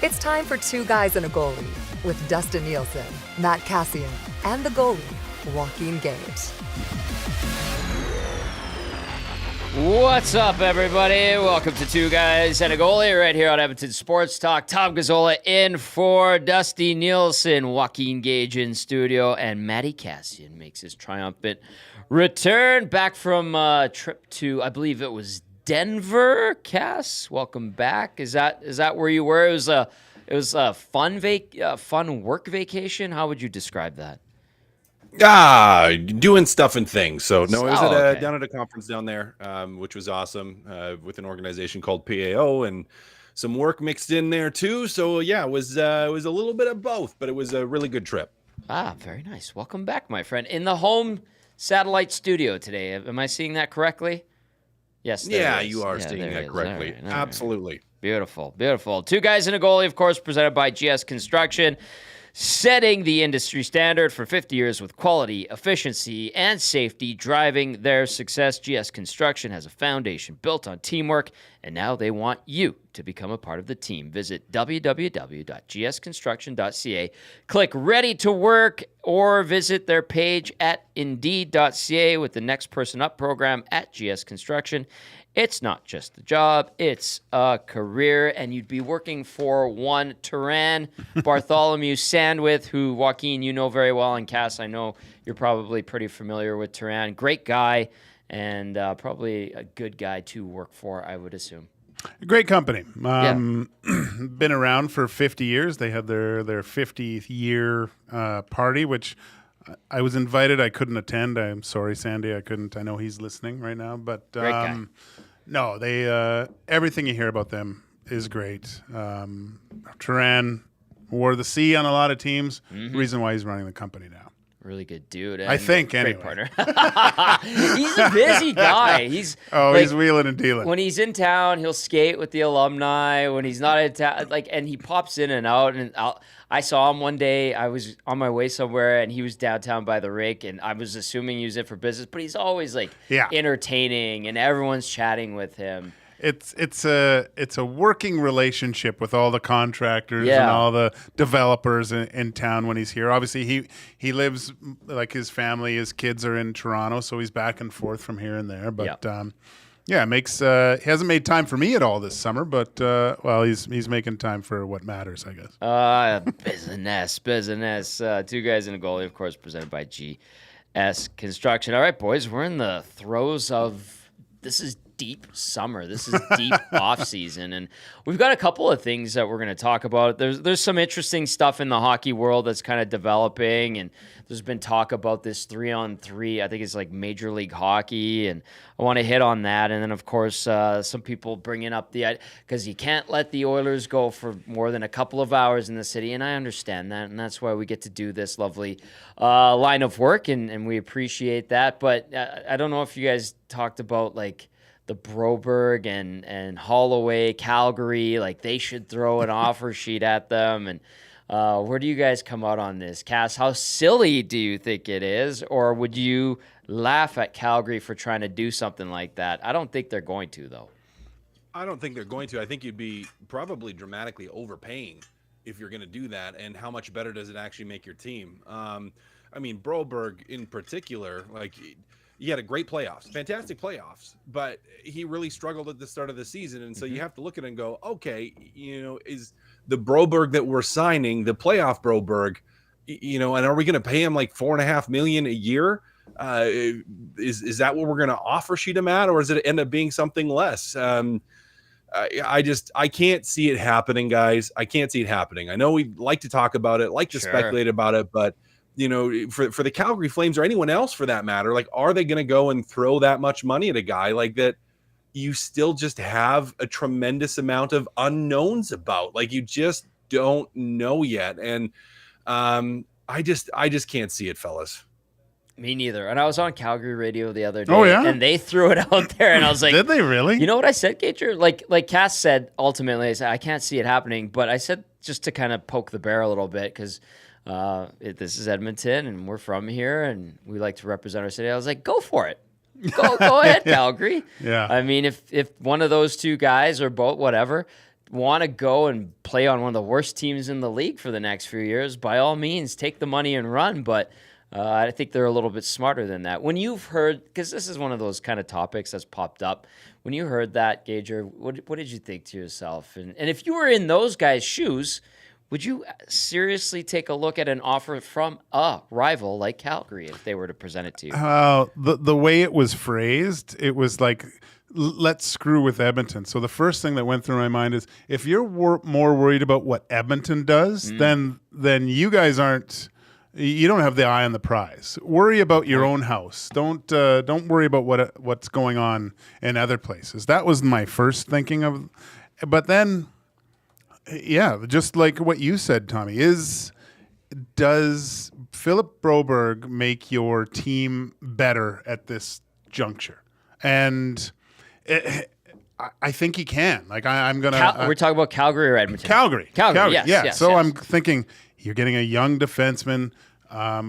It's time for Two Guys and a Goalie with Dustin Nielsen, Matt Kassian, and the goalie, Joaquin Gage. What's up, everybody? Welcome to Two Guys and a Goalie right here on Edmonton Sports Talk. Tom Gazzola in for Dusty Nielsen, Joaquin Gage in studio, and Matty Kassian makes his triumphant return back from a trip to, I believe it was Denver. Cass, welcome back. Is that where you were? It was a fun work vacation. How would you describe that? Doing stuff and things. So no, it was down at a conference down there, which was awesome, with an organization called PAO and some work mixed in there too. So yeah, it was a little bit of both, but it was a really good trip. Very nice. Welcome back, my friend. In the home satellite studio today. Am I seeing that correctly? Yes. Yeah, you are seeing that correctly. Right. Absolutely. Right. Beautiful, beautiful. Two Guys and a Goalie, of course, presented by GS Construction. Setting the industry standard for 50 years with quality, efficiency, and safety driving their success. GS Construction has a foundation built on teamwork, and now they want you to become a part of the team. Visit www.gsconstruction.ca, click Ready to Work, or visit their page at indeed.ca with the Next Person Up program at GS Construction. It's not just a job, it's a career, and you'd be working for one Turan Bartholomew Sandwith, who, Joaquin, you know very well, and Cass, I know you're probably pretty familiar with Turan. Great guy, and probably a good guy to work for, I would assume. Great company. Been around for 50 years. They had their 50th year party, which I was invited. I couldn't attend. I'm sorry, Sandy. I couldn't. I know he's listening right now, but great guy. No, they everything you hear about them is great. Turan wore the C on a lot of teams. Reason why he's running the company now. Really good dude. I think, great anyway. Partner. He's a busy guy. He's wheeling and dealing. When he's in town, he'll skate with the alumni. When he's not in town, and he pops in and out. And I saw him one day. I was on my way somewhere, and he was downtown by the rink, and I was assuming he was in for business. But he's always entertaining, and everyone's chatting with him. It's a working relationship with all the contractors and all the developers in town when he's here. Obviously, he lives, like his family, his kids are in Toronto, so he's back and forth from here and there. But it makes he hasn't made time for me at all this summer. But he's making time for what matters, I guess. Business. Two Guys and a Goalie, of course, presented by GS Construction. All right, boys, we're in the throes of this is deep summer. This is deep off season, and we've got a couple of things that we're going to talk about. There's some interesting stuff in the hockey world that's kind of developing, and there's been talk about this 3-on-3. I think it's like Major League Hockey, and I want to hit on that. And then, of course, some people bringing up because you can't let the Oilers go for more than a couple of hours in the city, and I understand that, and that's why we get to do this lovely line of work, and we appreciate that. But I don't know if you guys talked about the Broberg and Holloway, Calgary, they should throw an offer sheet at them. And where do you guys come out on this? Cass, how silly do you think it is? Or would you laugh at Calgary for trying to do something like that? I don't think they're going to, though. I don't think they're going to. I think you'd be probably dramatically overpaying if you're going to do that. And how much better does it actually make your team? Broberg in particular, he had a great playoffs, fantastic playoffs, but he really struggled at the start of the season. And so you have to look at it and go, okay, is the Broberg that we're signing, the playoff Broberg, and are we going to pay him $4.5 million a year? Is that what we're going to offer sheet him at, or does it end up being something less? I can't see it happening, guys. I can't see it happening. I know we like to talk about it, like to speculate about it, but for the Calgary Flames or anyone else for that matter, are they going to go and throw that much money at a guy like that? You still just have a tremendous amount of unknowns about. You just don't know yet, and I just can't see it, fellas. Me neither. And I was on Calgary radio the other day, and they threw it out there, and I was like, "Did they really?" You know what I said, Gager? Like Cass said, ultimately, I said I can't see it happening, but I said just to kind of poke the bear a little bit because. This is Edmonton, and we're from here, and we like to represent our city. I was like, go for it. Go ahead, Calgary. Yeah. I mean, if one of those two guys or both, whatever, want to go and play on one of the worst teams in the league for the next few years, by all means, take the money and run. But I think they're a little bit smarter than that. When you've heard, because this is one of those kind of topics that's popped up, when you heard that, Gager, what did you think to yourself? And if you were in those guys' shoes, would you seriously take a look at an offer from a rival like Calgary if they were to present it to you? The way it was phrased, it was like, let's screw with Edmonton. So the first thing that went through my mind is, if you're more worried about what Edmonton does, then you guys aren't. You don't have the eye on the prize. Worry about your own house. Don't worry about what's going on in other places. That was my first thinking of. But then, yeah, just like what you said, Tommy, does Philip Broberg make your team better at this juncture? And I think he can. Like I'm gonna. We're talking about Calgary or Edmonton. Calgary. Yes. So I'm thinking you're getting a young defenseman,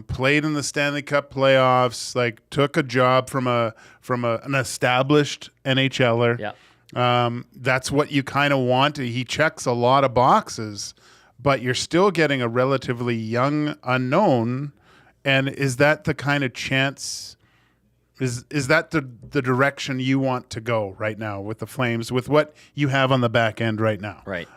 played in the Stanley Cup playoffs, like took a job from an established NHLer. Yeah. That's what you kind of want. He checks a lot of boxes, but you're still getting a relatively young unknown. And is that the kind of chance? Is that the direction you want to go right now with the Flames, with what you have on the back end right now? Right.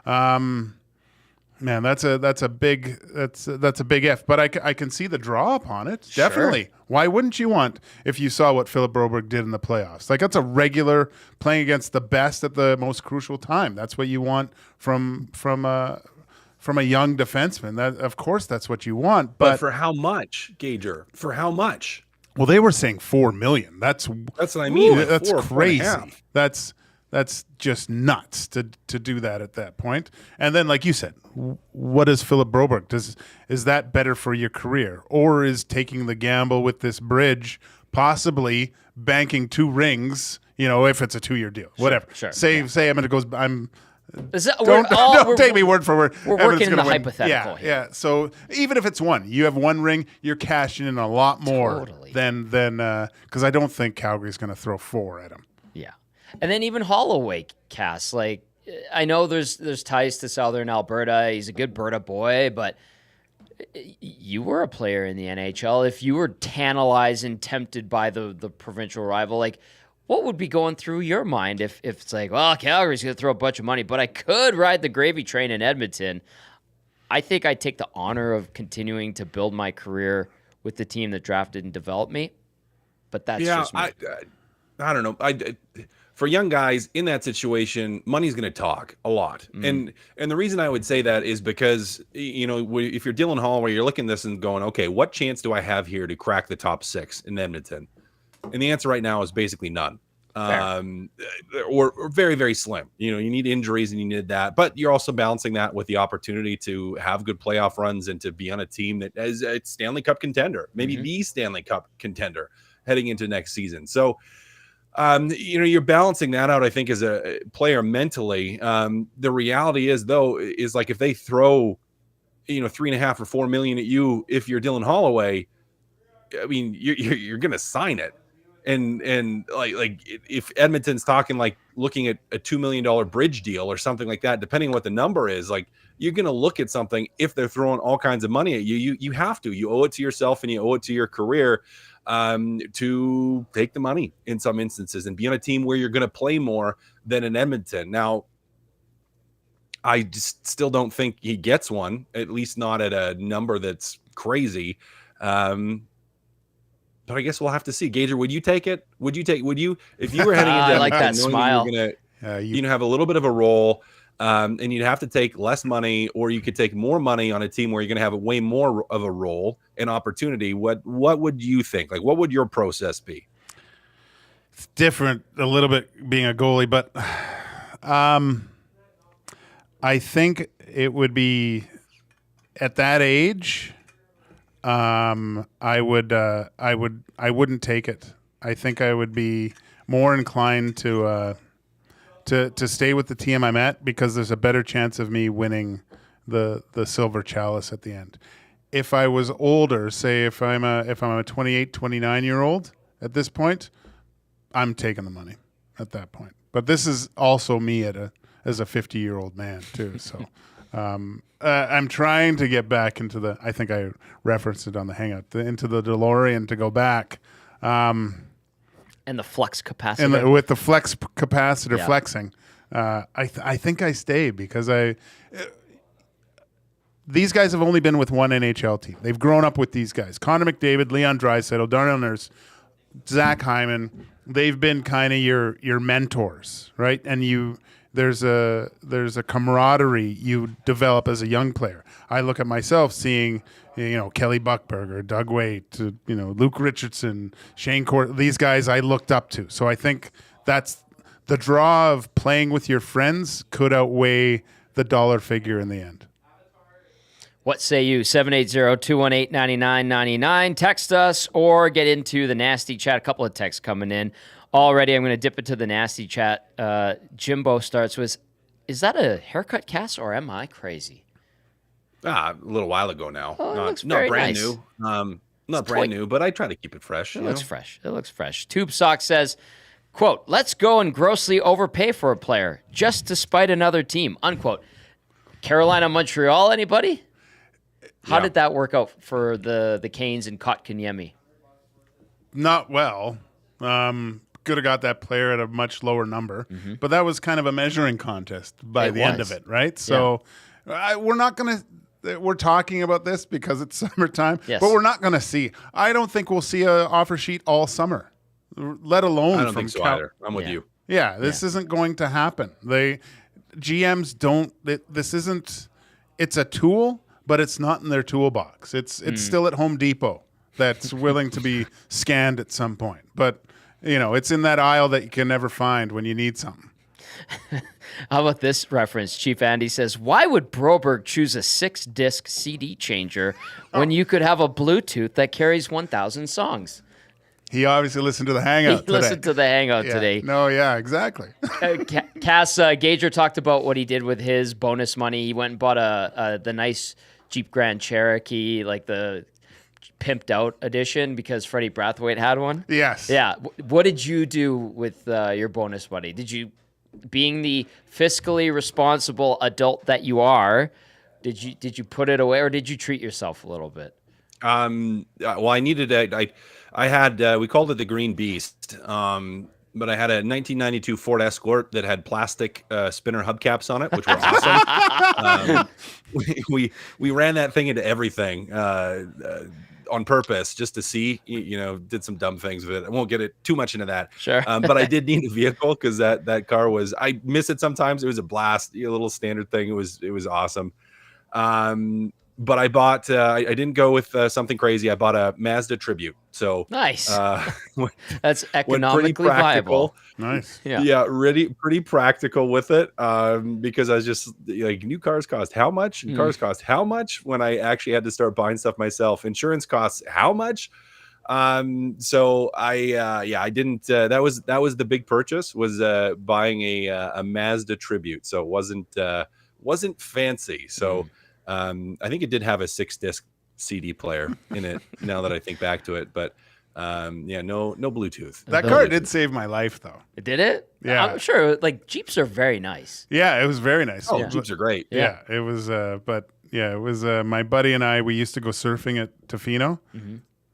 Man, that's a big if, but I can see the draw upon it. Sure. Definitely. Why wouldn't you want, if you saw what Philip Broberg did in the playoffs? Like, that's a regular playing against the best at the most crucial time. That's what you want from a young defenseman. That, of course, that's what you want. But for how much, Gager? For how much? Well, they were saying $4 million. That's what I mean. Like that's 4, crazy. 4.5. That's just nuts to do that at that point. And then, like you said, what is Philip Broberg? Is that better for your career, or is taking the gamble with this bridge, possibly banking 2 rings? You know, if it's a 2-year deal, whatever. Sure. Say Edmonton goes. Don't take me word for word. We're working in the hypothetical here. Yeah. So even if it's 1, you have 1 ring, you're cashing in a lot more than because I don't think Calgary's going to throw 4 at him. Yeah, and then even Holloway, Cass. Like, I know there's ties to Southern Alberta. He's a good Berta boy, but you were a player in the NHL. If you were tantalized and tempted by the provincial rival, like, what would be going through your mind if it's like, well, Calgary's going to throw a bunch of money, but I could ride the gravy train in Edmonton? I think I'd take the honor of continuing to build my career with the team that drafted and developed me. But that's just me. I don't know. For young guys in that situation, money's going to talk a lot. And the reason I would say that is because, you know, if you're Dylan Holloway, you're looking at this and going, okay, what chance do I have here to crack the top 6 in Edmonton? And the answer right now is basically none, or very, very slim. You know, you need injuries and you need that, but you're also balancing that with the opportunity to have good playoff runs and to be on a team that is a Stanley Cup contender, maybe the Stanley Cup contender heading into next season. So, you know, you're balancing that out, I think, as a player mentally. The reality is, though, is like if they throw, you know, $3.5 or $4 million at you, if you're Dylan Holloway, I mean, you're going to sign it. And like if Edmonton's talking like looking at a $2 million bridge deal or something like that, depending on what the number is, like you're going to look at something. If they're throwing all kinds of money at you, you have to, you owe it to yourself and you owe it to your career to take the money in some instances and be on a team where you're going to play more than in Edmonton. Now, I just still don't think he gets one, at least not at a number that's crazy. But I guess we'll have to see. Gager, would you take it? Would you, if you were heading into I like that smile. You have a little bit of a role, and you'd have to take less money, or you could take more money on a team where you're going to have way more of a role and opportunity. What would you think? Like, what would your process be? It's different a little bit being a goalie, but I think it would be at that age. I wouldn't take it. I think I would be more inclined to stay with the team I'm at because there's a better chance of me winning the silver chalice at the end. If I was older, say if I'm a 28, 29-year-old at this point, I'm taking the money at that point. But this is also me at as a 50-year-old man too. So I'm trying to get back into the. I think I referenced it on the Hangout into the DeLorean to go back. And the flux capacitor. And with the flex capacitor flexing, I think I stay because these guys have only been with one NHL team. They've grown up with these guys: Connor McDavid, Leon Draisaitl, Darnell Nurse, Zach Hyman. They've been kind of your mentors, right? And there's a camaraderie you develop as a young player. I look at myself seeing, Kelly Buchberger, Doug Waite, Luke Richardson, Shane Court, these guys I looked up to. So I think that's the draw of playing with your friends could outweigh the dollar figure in the end. What say you? 780-218-9999. Text us or get into the nasty chat. A couple of texts coming in. Already, I'm going to dip into the nasty chat. Jimbo starts with, is that a haircut, Cass, or am I crazy? A little while ago now. Oh, not very brand nice. new. Not brand new, but I try to keep it fresh. It looks fresh. It looks fresh. Tube Sock says, quote, let's go and grossly overpay for a player just to spite another team, unquote. Carolina, Montreal, anybody? How did that work out for the Canes and Kotkaniemi? Not well. Could have got that player at a much lower number, but that was kind of a measuring contest by the end of it, right? So we're not going to. We're talking about this because it's summertime, but we're not going to see. I don't think we'll see an offer sheet all summer, let alone I don't think so either. I'm with you. Yeah, this isn't going to happen. GMs don't. This isn't. It's a tool. But it's not in their toolbox. It's still at Home Depot that's willing to be scanned at some point. But, it's in that aisle that you can never find when you need something. How about this reference? Chief Andy says, why would Broberg choose a 6-disc CD changer when you could have a Bluetooth that carries 1,000 songs? He obviously listened to the Hangout today. He listened to the Hangout today. No, yeah, exactly. Cass Gager talked about what he did with his bonus money. He went and bought the nice Jeep Grand Cherokee, like the pimped out edition, because Freddie Brathwaite had one. Yes. Yeah. What did you do with your bonus money? Did you, being the fiscally responsible adult that you are, did you put it away, or did you treat yourself a little bit? Well, I needed I had we called it the Green Beast, but I had a 1992 Ford Escort that had plastic spinner hubcaps on it, which were awesome. We ran that thing into everything on purpose just to see. Did some dumb things with it. I won't get it too much into that. Sure. But I did need a vehicle because that car was. I miss it sometimes. It was a blast. A little standard thing. It was awesome. But I bought. I didn't go with something crazy. I bought a Mazda Tribute. So nice. That's economically viable. Nice. Yeah. Pretty practical with it. Because I was just like, new cars cost how much? And cars cost how much? When I actually had to start buying stuff myself, insurance costs how much? So I didn't. That was the big purchase, was buying a Mazda Tribute. So it wasn't fancy. So. I think it did have a 6-disc CD player in it. Now that I think back to it, but no Bluetooth. That car did save my life, though. Did it? Yeah, I'm sure. Like, Jeeps are very nice. Yeah, it was very nice. Oh, Jeeps are great. Yeah, it was. But yeah, it was. My buddy and I, we used to go surfing at Tofino.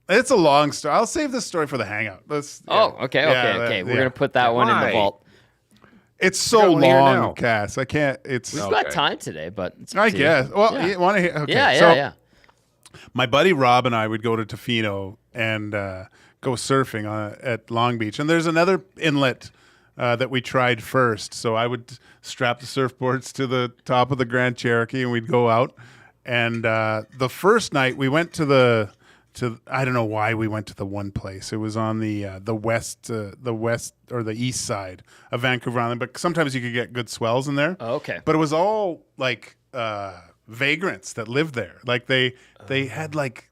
It's a long story. I'll save this story for the Hangout. Okay. We're gonna put that one in the vault. It's so long, Cass. I can't. We've got time today, but I guess. Well, you want to hear? Okay. Yeah. My buddy Rob and I would go to Tofino and go surfing at Long Beach, and there's another inlet that we tried first. So I would strap the surfboards to the top of the Grand Cherokee, and we'd go out. And the first night we went to I don't know why we went to the one place. It was on the west or the east side of Vancouver Island. But sometimes you could get good swells in there. Oh, okay. But it was all like vagrants that lived there. Like they had like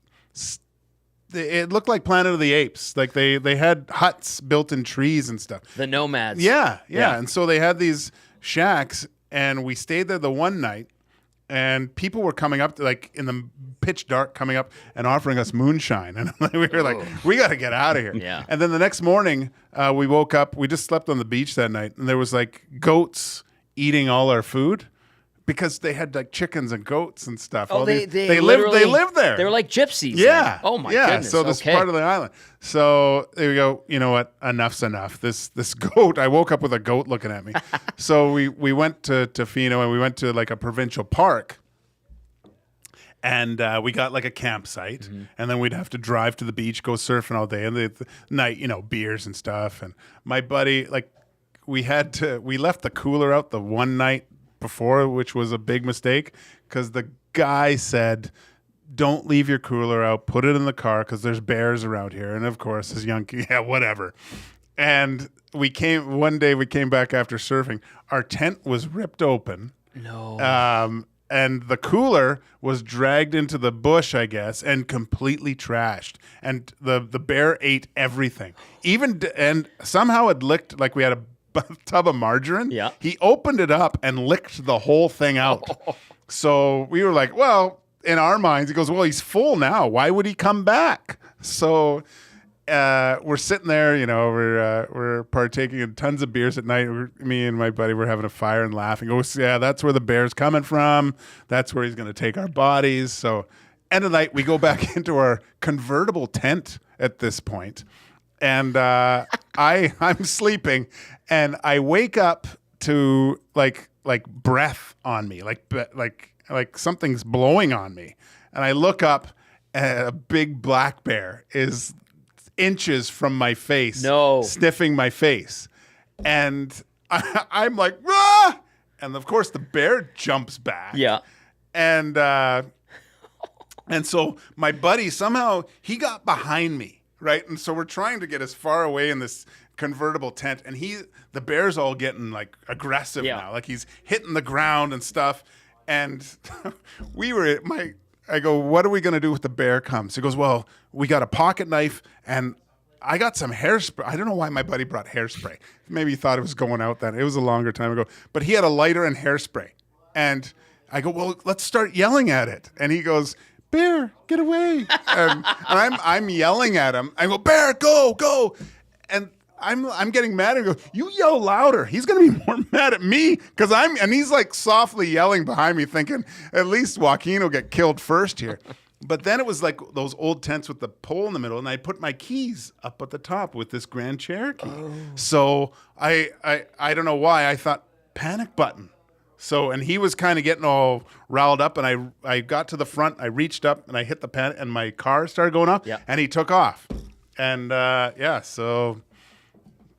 it looked like Planet of the Apes. Like they had huts built in trees and stuff. The nomads. Yeah. And so they had these shacks, and we stayed there the one night. And people were coming up, like in the pitch dark, coming up and offering us moonshine. And we were like, we got to get out of here. Yeah. And then the next morning, we woke up. We just slept on the beach that night. And there was like goats eating all our food because they had like chickens and goats and stuff. Oh, they live there. They were like gypsies. Yeah. Then. Oh my goodness. So this part of the island. So there we go. You know what? Enough's enough. This goat. I woke up with a goat looking at me. So we went to Tofino and we went to like a provincial park. And we got like a campsite, and then we'd have to drive to the beach, go surfing all day, and the night, beers and stuff. And my buddy, like, we left the cooler out the one night before, which was a big mistake, because the guy said, "Don't leave your cooler out. Put it in the car because there's bears around here." And of course, this young kid, yeah, whatever. And one day we came back after surfing. Our tent was ripped open. No. And the cooler was dragged into the bush, I guess, and completely trashed. And the bear ate everything. And somehow it licked, like we had a tub of margarine. Yeah. He opened it up and licked the whole thing out. So we were like, well, in our minds, he goes, well, he's full now. Why would he come back? So we're sitting there, we're partaking in tons of beers at night. Me and my buddy were having a fire and laughing. Oh, yeah, that's where the bear's coming from. That's where he's going to take our bodies. So end of the night, we go back into our convertible tent at this point. And I'm sleeping, and I wake up to like breath on me, like something's blowing on me. And I look up, and a big black bear is inches from my face, sniffing my face. And I'm like, ah! And of course the bear jumps back. Yeah. And so my buddy, somehow he got behind me, right? And so we're trying to get as far away in this convertible tent, and the bear's all getting like aggressive now. Like he's hitting the ground and stuff. And I go, what are we going to do if the bear comes? He goes, well, we got a pocket knife, and I got some hairspray. I don't know why my buddy brought hairspray. Maybe he thought it was going out then. It was a longer time ago. But he had a lighter and hairspray. And I go, well, let's start yelling at it. And he goes, bear, get away. And I'm yelling at him. I go, bear, go. And I'm getting mad and go, you yell louder. He's going to be more mad at me and he's like softly yelling behind me thinking at least Joaquin will get killed first here. But then it was like those old tents with the pole in the middle, and I put my keys up at the top with this Grand Cherokee. Oh. So I don't know why I thought panic button. So, and he was kind of getting all riled up, and I got to the front, I reached up and I hit the panic, and my car started going off, and he took off. And so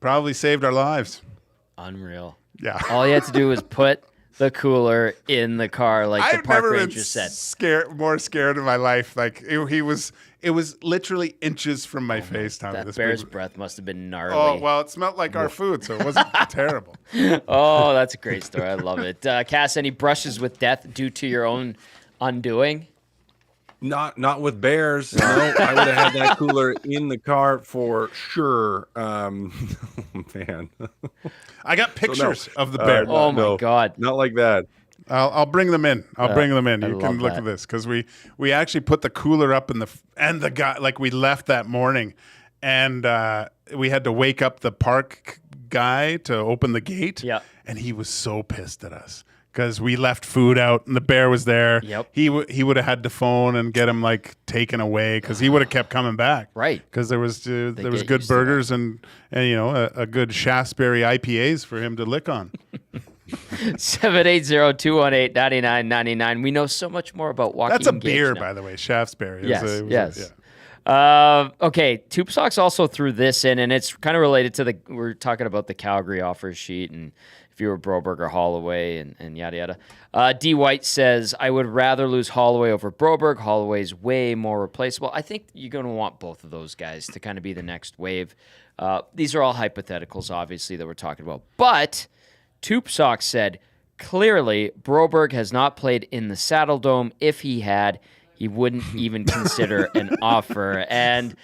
probably saved our lives. Unreal. Yeah. All you had to do was put the cooler in the car, like the park ranger said. More scared in my life. Like it was literally inches from my face. Tom, that bear's breath must have been gnarly. Oh well, it smelled like our food, so it wasn't terrible. Oh, that's a great story. I love it. Cass, any brushes with death due to your own undoing? Not with bears. No, I would have had that cooler in the car for sure. Man, I got pictures of the bear. Oh my God, not like that. I'll bring them in. Bring them in. You can look at this because we actually put the cooler up in the guy, like we left that morning, and we had to wake up the park guy to open the gate. Yeah, and he was so pissed at us. Because we left food out and the bear was there. Yep. He would have had to phone and get him like taken away because he would have kept coming back. Right. Because there was good burgers and a good Shaftesbury IPAs for him to lick on. 780-218-9999. We know so much more about Joaquin That's a Gage beer, now. by the way, Shaftesbury. Yes. Okay, Tube Socks also threw this in, and it's kind of related to we're talking about the Calgary offer sheet, and if you were Broberg or Holloway, and yada yada. D. White says, I would rather lose Holloway over Broberg. Holloway's way more replaceable. I think you're going to want both of those guys to kind of be the next wave. These are all hypotheticals, obviously, that we're talking about. But Tube Socks said, clearly, Broberg has not played in the Saddle Dome. If he had, he wouldn't even consider an offer. And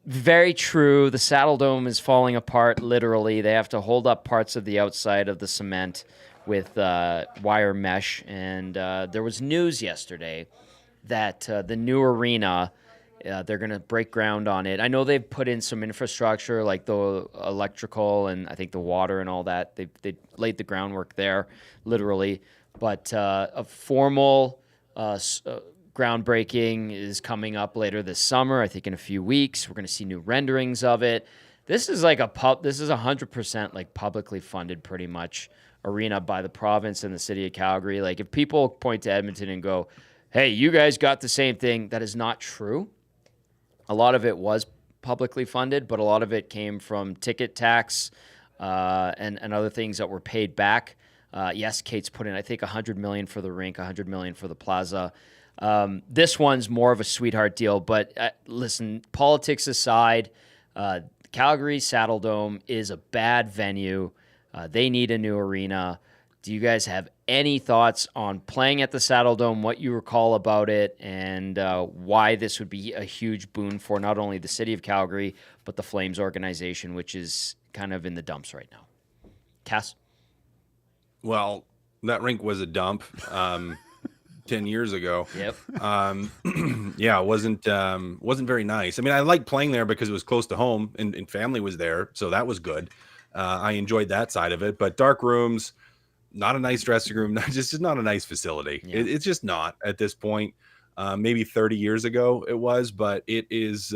very true. The Saddle Dome is falling apart, literally. They have to hold up parts of the outside of the cement with wire mesh. And there was news yesterday that the new arena They're going to break ground on it. I know they've put in some infrastructure like the electrical and I think the water and all that. They laid the groundwork there, literally. But a formal groundbreaking is coming up later this summer. I think in a few weeks we're going to see new renderings of it. This is like this is 100% like publicly funded, pretty much, arena by the province and the city of Calgary. Like if people point to Edmonton and go, "Hey, you guys got the same thing," that is not true. A lot of it was publicly funded, but a lot of it came from ticket tax and other things that were paid back. Yes, Kate's put in, I think, $100 million for the rink, $100 million for the plaza. This one's more of a sweetheart deal, but listen, politics aside, Calgary Saddle Dome is a bad venue. They need a new arena. Do you guys have any thoughts on playing at the Saddle Dome, what you recall about it, and why this would be a huge boon for not only the city of Calgary, but the Flames organization, which is kind of in the dumps right now? Cass? Well, that rink was a dump 10 years ago. Yep. Yeah, it wasn't very nice. I mean, I liked playing there because it was close to home and family was there, so that was good. I enjoyed that side of it, but dark rooms, not a nice dressing room, just not a nice facility. Yeah. It's just not at this point. Maybe 30 years ago it was, but it is,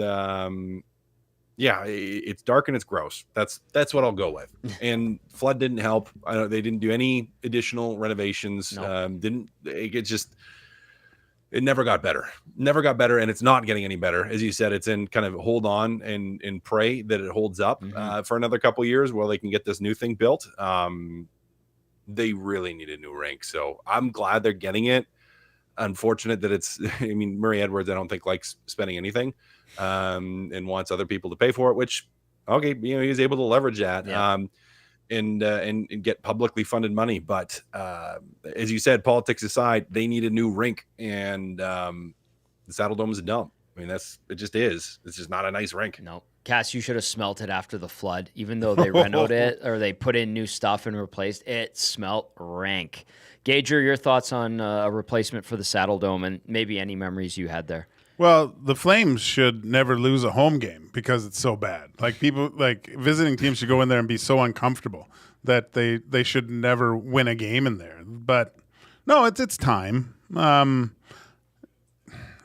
it's dark and it's gross. That's what I'll go with. And flood didn't help. They didn't do any additional renovations. Nope. It never got better. And it's not getting any better. As you said, it's in kind of hold on and pray that it holds up for another couple of years while they can get this new thing built. They really need a new rink. So I'm glad they're getting it. Unfortunate that Murray Edwards, I don't think likes spending anything and wants other people to pay for it, which, okay, he's able to leverage that and get publicly funded money. But as you said, politics aside, they need a new rink, and the Saddle Dome is a dump. I mean, it just is. It's just not a nice rink. No. Cass, you should have smelt it after the flood. Even though they renovated it or they put in new stuff and replaced it, smelt rank. Gager, your thoughts on a replacement for the Saddle Dome and maybe any memories you had there? Well, the Flames should never lose a home game because it's so bad. Like visiting teams should go in there and be so uncomfortable that they should never win a game in there. But no, it's time.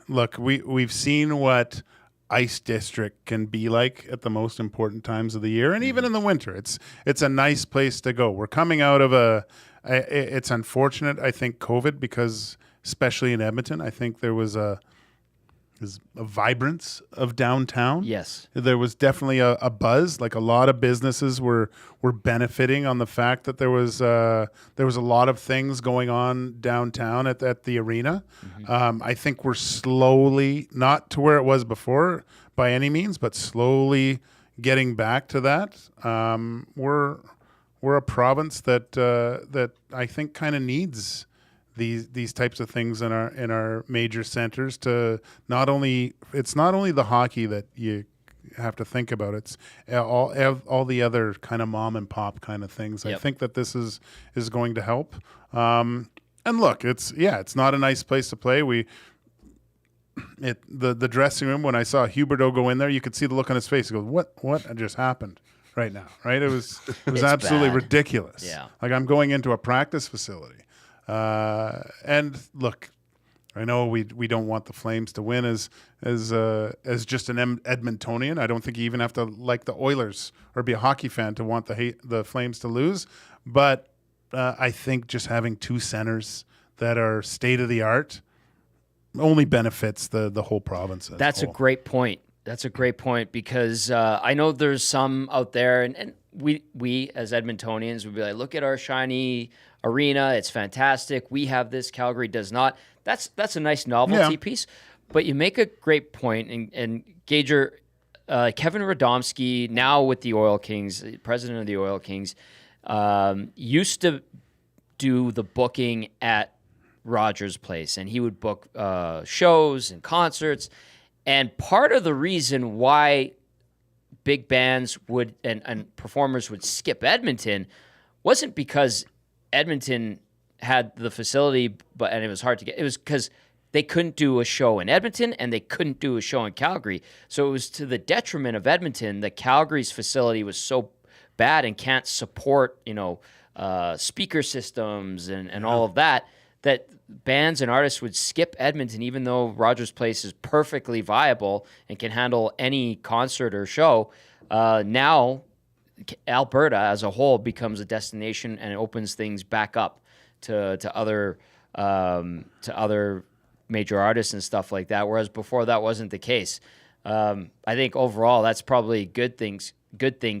Look, we've seen what Ice District can be like at the most important times of the year, and even in the winter. It's a nice place to go. We're coming out of it's unfortunate, I think, COVID, because especially in Edmonton, I think there was a vibrance of downtown. Yes. There was definitely a buzz. Like a lot of businesses were benefiting on the fact that there was a lot of things going on downtown at the arena. Mm-hmm. I think we're slowly, not to where it was before by any means, but slowly getting back to that. We're a province that I think kind of needs these types of things in our major centers. To not only the hockey that you have to think about, it's all the other kind of mom and pop kind of things. Yep. I think that this is going to help. And look, it's not a nice place to play. The dressing room, when I saw Huberdeau go in there, you could see the look on his face. He goes, what just happened right now? Right? It was absolutely bad. Ridiculous. Yeah. Like I'm going into a practice facility. And look, I know we don't want the Flames to win as just an Edmontonian. I don't think you even have to like the Oilers or be a hockey fan to want the Flames to lose. But I think just having two centers that are state of the art only benefits the whole province. That's a great point. That's a great point, because I know there's some out there, and we as Edmontonians would be like, look at our shiny arena, it's fantastic. We have this, Calgary does not. That's a nice novelty piece. But you make a great point, and Gager, Kevin Radomski, now with the Oil Kings, president of the Oil Kings, used to do the booking at Rogers Place, and he would book shows and concerts. And part of the reason why big bands would and performers would skip Edmonton wasn't because Edmonton had the facility, and it was hard to get. It was because they couldn't do a show in Edmonton and they couldn't do a show in Calgary. So it was to the detriment of Edmonton that Calgary's facility was so bad and can't support, speaker systems and all of that bands and artists would skip Edmonton, even though Rogers Place is perfectly viable and can handle any concert or show. Now Alberta as a whole becomes a destination and it opens things back up to other major artists and stuff like that. Whereas before that wasn't the case. I think overall that's probably good thing,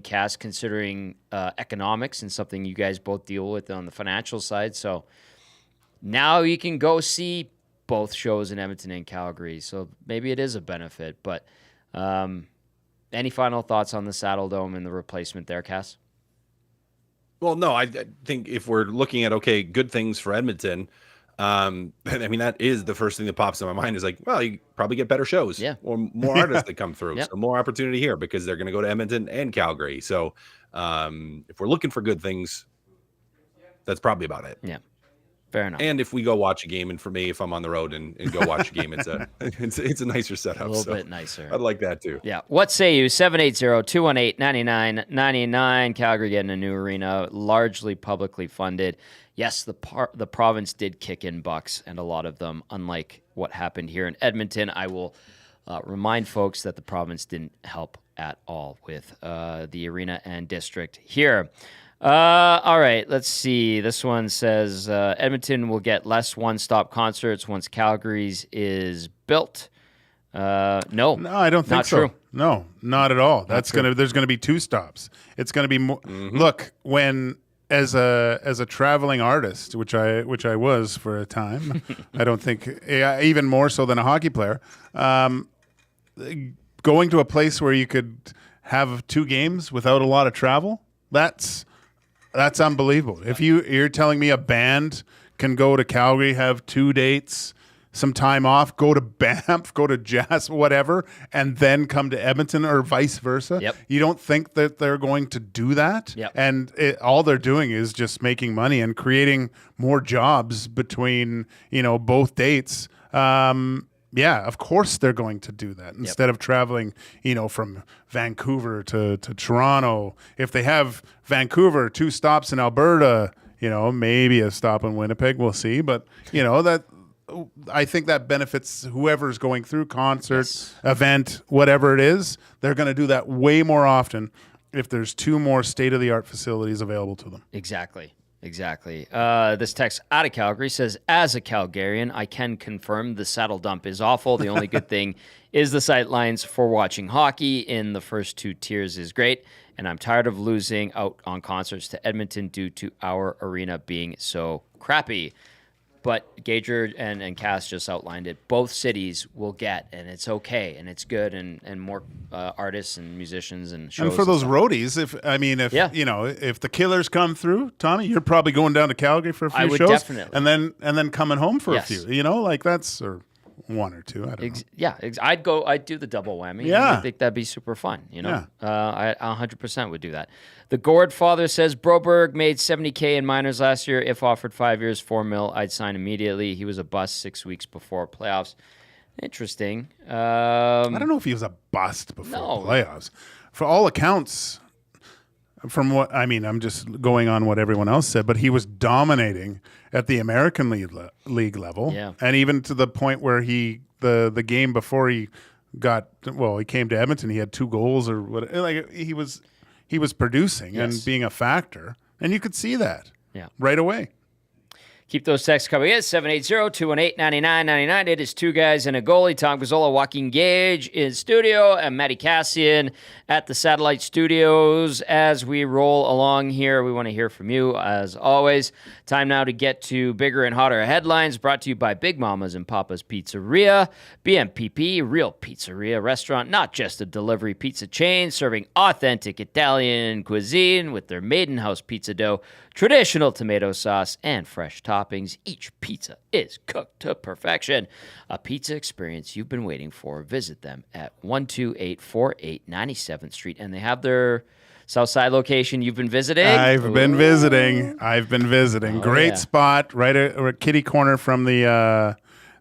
Cass, considering economics and something you guys both deal with on the financial side. So now you can go see both shows in Edmonton and Calgary. So maybe it is a benefit. But any final thoughts on the Saddle Dome and the replacement there, Cass? Well, no, I think if we're looking at, good things for Edmonton, that is the first thing that pops in my mind is like, well, you probably get better shows or more artists that come through. So more opportunity here because they're going to go to Edmonton and Calgary. So if we're looking for good things, that's probably about it. Yeah. Fair enough. And if we go watch a game, and for me, if I'm on the road and go watch a game, it's a nicer setup. A little bit nicer. I'd like that too. Yeah. What say you? 780-218-9999. Calgary getting a new arena, largely publicly funded. Yes, the province did kick in bucks, and a lot of them, unlike what happened here in Edmonton. I will remind folks that the province didn't help at all with the arena and district here. All right, let's see. This one says Edmonton will get less one-stop concerts once Calgary's is built. No, I don't think not so. True. No, not at all. There's going to be two stops. It's going to be more. Mm-hmm. Look, when as a traveling artist, which I was for a time, I don't think even more so than a hockey player. Going to a place where you could have two games without a lot of travel, that's unbelievable. If you're telling me a band can go to Calgary, have 2 dates, some time off, go to Banff, go to Jazz, whatever, and then come to Edmonton or vice versa. Yep. You don't think that they're going to do that? Yep. And all they're doing is just making money and creating more jobs between, both dates. Yeah, of course they're going to do that instead of traveling, from Vancouver to Toronto. If they have Vancouver, 2 stops in Alberta, maybe a stop in Winnipeg, we'll see. But, that I think that benefits whoever's going through concert, event, whatever it is. They're going to do that way more often if there's 2 more state-of-the-art facilities available to them. Exactly. This text out of Calgary says, as a Calgarian, I can confirm the saddle dump is awful. The only good thing is the sight lines for watching hockey in the first 2 tiers is great. And I'm tired of losing out on concerts to Edmonton due to our arena being so crappy. But Gager and Cass just outlined it. Both cities will get, and it's okay, and it's good, and more artists and musicians and shows. And for those roadies, if the Killers come through, Tommy, you're probably going down to Calgary for a few shows, definitely, and then coming home for a few. That's or 1 or 2. I don't know. Yeah, I'd go. I'd do the double whammy. Yeah, I think that'd be super fun. I 100% would do that. The Gourd father says Broberg made $70K in minors last year. If offered 5 years, $4 million, I'd sign immediately. He was a bust 6 weeks before playoffs. Interesting. I don't know if he was a bust before playoffs. For all accounts, from what I'm just going on what everyone else said, but he was dominating at the American League level, and even to the point where the game before he came to Edmonton, he had 2 goals or what. Like he was producing and being a factor, and you could see that right away. Keep those texts coming in. 780-218-9999. It is 2 guys and a goalie. Tom Gazzola, Joaquin Gage in studio, and Matty Kassian at the Satellite Studios. As we roll along here, we want to hear from you, as always. Time now to get to bigger and hotter headlines, brought to you by Big Mama's and Papa's Pizzeria. BMPP, real pizzeria restaurant, not just a delivery pizza chain, serving authentic Italian cuisine with their maiden-house pizza dough, traditional tomato sauce, and fresh toppings. Each pizza is cooked to perfection. A pizza experience you've been waiting for. Visit them at 12848 97th Street. And they have their Southside location you've been visiting? I've been visiting. Great spot, right at kitty corner from the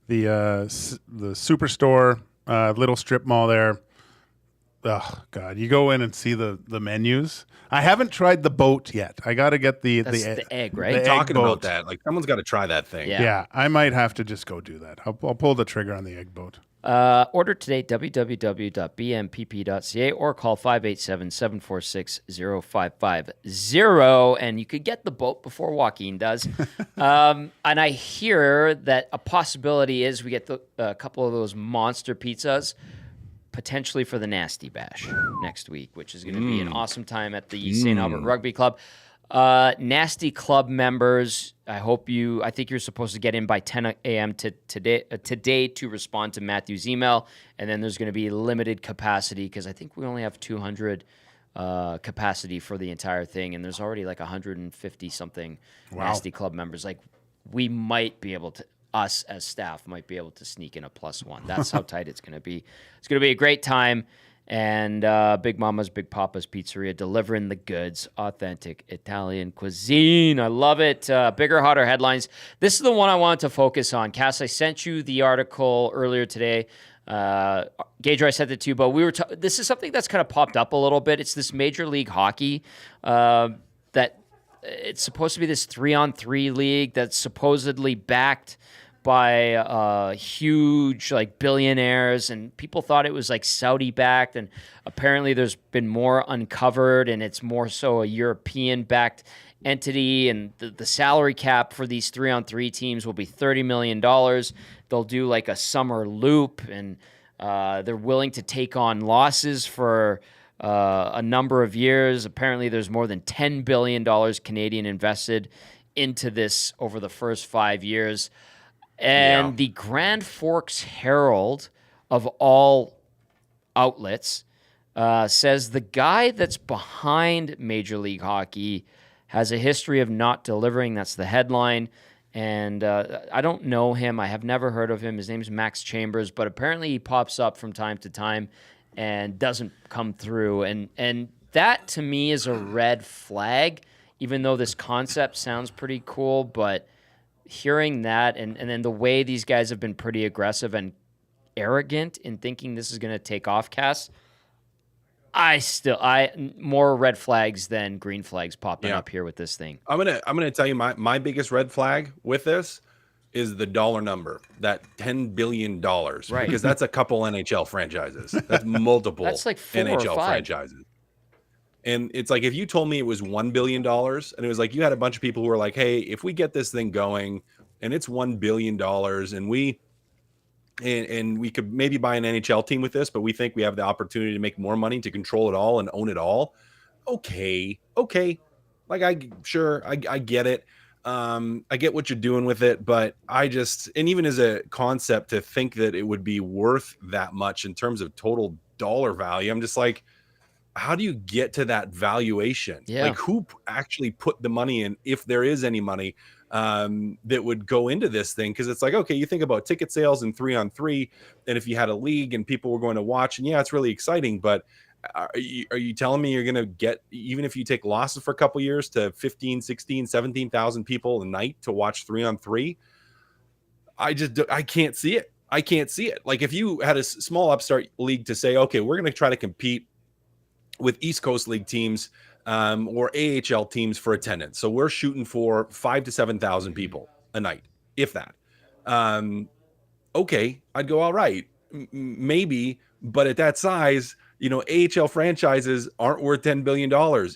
the Superstore little strip mall there. Oh God! You go in and see the menus. I haven't tried the boat yet. I got to get the egg, right? The egg Talking boat. about that, like someone's got to try that thing. Yeah, I might have to just go do that. I'll pull the trigger on the egg boat. Order today, www.bmpp.ca, or call 587-746-0550, and you could get the boat before Joaquin does. And I hear that a possibility is we get a couple of those monster pizzas, potentially for the Nasty Bash next week, which is going to be an awesome time at the St. Albert Rugby Club. Nasty Club members, I think you're supposed to get in by 10 a.m. today to respond to Matthew's email, and then there's going to be limited capacity because I think we only have 200 capacity for the entire thing, and there's already like 150 something Nasty Club members. Like, we might be able to, us as staff might be able to sneak in a +1. That's how tight it's going to be. It's going to be a great time. And Big Mama's, Big Papa's Pizzeria, delivering the goods, authentic Italian cuisine. I love it. Bigger, hotter headlines. This is the one I wanted to focus on. Cass, I sent you the article earlier today. Gage, I sent it to you, but this is something that's kind of popped up a little bit. It's this Major League Hockey that it's supposed to be this 3-on-3 league that's supposedly backed by huge like billionaires, and people thought it was like Saudi backed, and apparently there's been more uncovered, and it's more so a European backed entity, and the salary cap for these 3-on-3 teams will be $30 million. They'll do like a summer loop, and they're willing to take on losses for a number of years. Apparently there's more than $10 billion Canadian invested into this over the first 5 years. And the Grand Forks Herald, of all outlets, says the guy that's behind Major League Hockey has a history of not delivering. That's the headline. And I don't know him. I have never heard of him. His name's Max Chambers, but apparently he pops up from time to time and doesn't come through. And that, to me, is a red flag, even though this concept sounds pretty cool, but hearing that and then the way these guys have been pretty aggressive and arrogant in thinking this is going to take off, Cass, more red flags than green flags popping up here with this thing. I'm gonna tell you my biggest red flag with this is the dollar number, that $10 billion, right? Because that's a couple NHL franchises. That's multiple that's like 4 NHL or 5 franchises. And it's like, if you told me it was $1 billion and it was like, you had a bunch of people who were like, hey, if we get this thing going and it's $1 billion and we could maybe buy an NHL team with this, but we think we have the opportunity to make more money to control it all and own it all. Okay. Like, I get it. I get what you're doing with it, but and even as a concept to think that it would be worth that much in terms of total dollar value, I'm just like, how do you get to that valuation? Yeah. Like, who actually put the money in, if there is any money that would go into this thing? Because it's like, okay, you think about ticket sales and 3-on-3, and if you had a league and people were going to watch, and yeah, it's really exciting, but are you telling me you're going to get, even if you take losses for a couple years, to 15, 16, 17,000 people a night to watch 3-on-3? I can't see it. I can't see it. Like, if you had a small upstart league to say, okay, we're going to try to compete with East Coast League teams or AHL teams for attendance. So we're shooting for 5,000 to 7,000 people a night, if that. Okay, I'd go, all right, maybe, but at that size, AHL franchises aren't worth $10 billion.